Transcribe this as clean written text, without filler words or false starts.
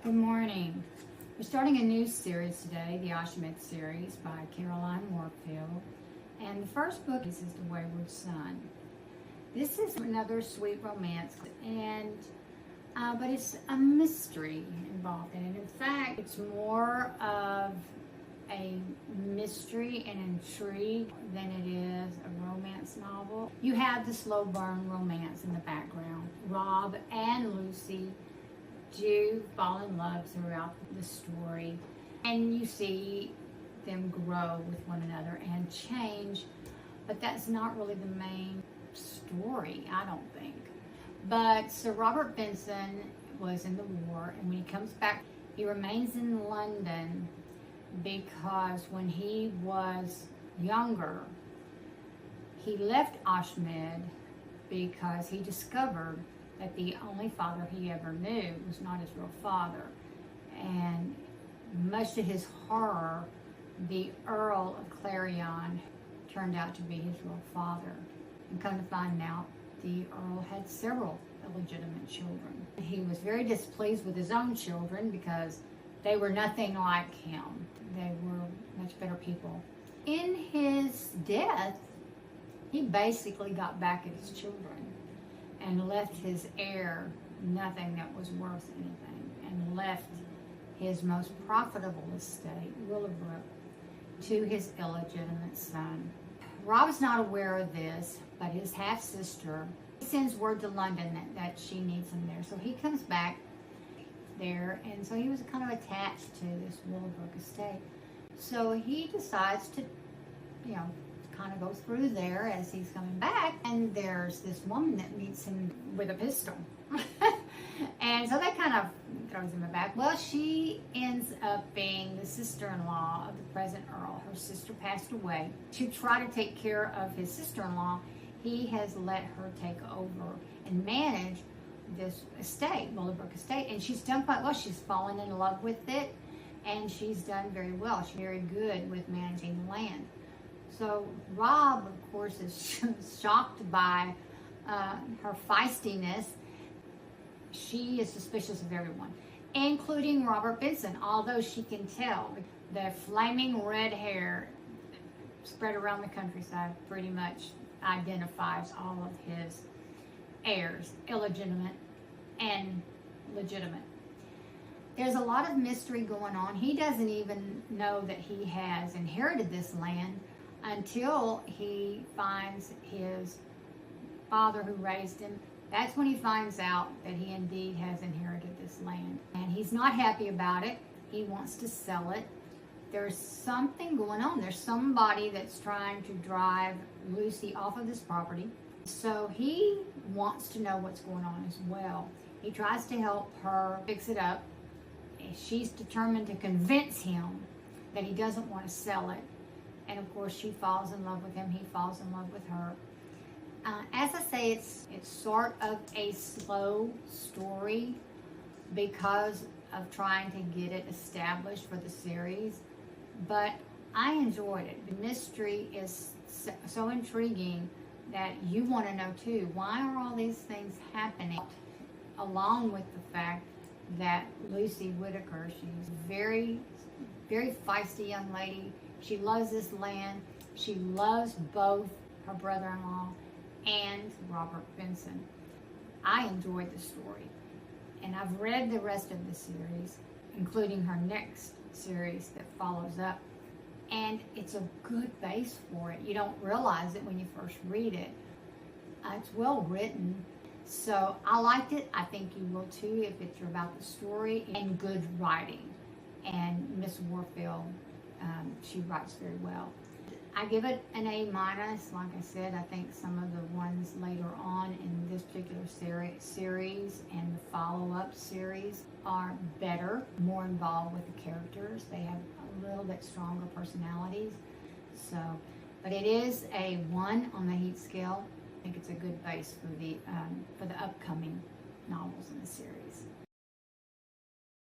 Good morning. We're starting a new series today, the Ashmead series by Caroline Warfield. And the first book is The Wayward Son. This is another sweet romance, and but it's a mystery involved in it. In fact, it's more of a mystery and intrigue than it is a romance novel. You have the slow burn romance in the background. Rob and Lucy do fall in love throughout the story, and you see them grow with one another and change, but that's not really the main story, I don't think. But Sir Robert Benson was in the war, and when he comes back, he remains in London because when he was younger, he left Ashmead because he discovered that the only father he ever knew was not his real father. And much to his horror, the Earl of Clarion turned out to be his real father. And come to find out, the Earl had several illegitimate children. He was very displeased with his own children because they were nothing like him. They were much better people. In his death, he basically got back at his children and left his heir nothing that was worth anything, and left his most profitable estate, Willowbrook, to his illegitimate son. Rob's not aware of this, but his half-sister sends word to London that she needs him there. So he comes back there, and so he was kind of attached to this Willowbrook estate. So he decides to, kind of go through there as he's coming back, and there's this woman that meets him with a pistol. And so that kind of throws him back. Well, she ends up being the sister-in-law of the present Earl. Her sister passed away. To try to take care of his sister-in-law, he has let her take over and manage this estate, Willowbrook estate, and she's done quite well. She's fallen in love with it, and she's done very well. She's very good with managing the land. So Rob, of course, is shocked by her feistiness. She is suspicious of everyone, including Robert Benson, although she can tell the flaming red hair spread around the countryside pretty much identifies all of his heirs, illegitimate and legitimate. There's a lot of mystery going on. He doesn't even know that he has inherited this land until he finds his father who raised him. That's when he finds out that he indeed has inherited this land. And he's not happy about it. He wants to sell it. There's something going on. There's somebody that's trying to drive Lucy off of this property. So he wants to know what's going on as well. He tries to help her fix it up. She's determined to convince him that he doesn't want to sell it. And of course, she falls in love with him. He falls in love with her. As I say, it's sort of a slow story because of trying to get it established for the series. But I enjoyed it. The mystery is so intriguing that you want to know too. Why are all these things happening? Along with the fact that Lucy Whitaker, she's a very, very feisty young lady. She loves this land. She loves both her brother-in-law and Robert Benson. I enjoyed the story, and I've read the rest of the series, including her next series that follows up, and it's a good base for it. You don't realize it when you first read it. It's well written, so I liked it. I think you will too if it's about the story and good writing. And Miss Warfield, she writes very well. I give it an A-. Like I said, I think some of the ones later on in this particular series and the follow-up series are better, more involved with the characters. They have a little bit stronger personalities. So, but it is a 1 on the heat scale. I think it's a good base for the upcoming novels in the series.